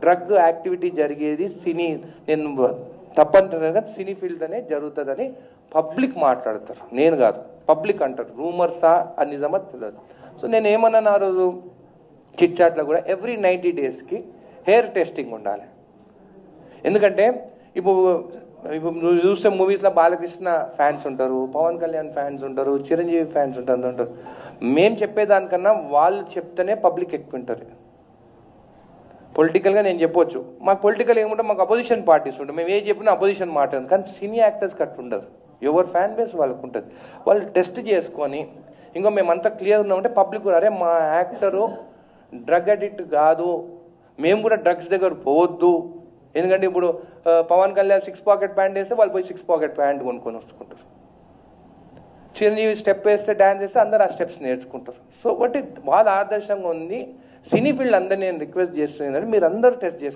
Drug activity జరిగేది సినీ, నేను తప్పంటున్నాను కదా, సినీ ఫీల్డ్ అనే జరుగుతుందని పబ్లిక్ మాట్లాడతారు, నేను కాదు, పబ్లిక్ అంటారు. రూమర్సా అది నిజమా తెలియదు. సో నేను ఏమన్నాను ఆ రోజు చిట్ చాట్లో కూడా, ఎవ్రీ 90 daysకి హెయిర్ టెస్టింగ్ ఉండాలి. ఎందుకంటే ఇప్పుడు నువ్వు చూస్తే మూవీస్లో బాలకృష్ణ ఫ్యాన్స్ ఉంటారు, పవన్ కళ్యాణ్ ఫ్యాన్స్ ఉంటారు, చిరంజీవి ఫ్యాన్స్ ఉంటారు. మేము చెప్పేదానికన్నా వాళ్ళు చెప్తేనే పబ్లిక్ ఎక్కువ ఉంటారు. పొలిటికల్గా నేను చెప్పొచ్చు, మాకు పొలిటికల్ ఏముంటే మాకు అపోజిషన్ పార్టీస్ ఉంటాయి, మేము ఏం చెప్పినా అపోజిషన్ మాట. కానీ సినీ యాక్టర్స్కి అట్లా ఉండదు, ఎవరు ఫ్యాన్ బేస్ వాళ్ళకు ఉంటుంది. వాళ్ళు టెస్ట్ చేసుకొని ఇంకో మేమంతా క్లియర్ ఉన్నామంటే పబ్లిక్ కూడా, అరే మా యాక్టరు డ్రగ్ అడిక్ట్ కాదు, మేము కూడా డ్రగ్స్ దగ్గర పోవద్దు. ఎందుకంటే ఇప్పుడు పవన్ కళ్యాణ్ 6 pocket ప్యాంట్ వేస్తే వాళ్ళు పోయి 6 pocket ప్యాంట్ కొనుక్కొని వస్తుంటారు. చిరంజీవి స్టెప్ వేస్తే డ్యాన్స్ వేస్తే అందరు ఆ స్టెప్స్ నేర్చుకుంటారు. సో ఒకటి వాళ్ళ ఆదర్శంగా ఉంది. సినీ ఫీల్డ్ అందరినీ నేను రిక్వెస్ట్ చేస్తున్నాను, మీరు అందరూ టెస్ట్ చేసుకొని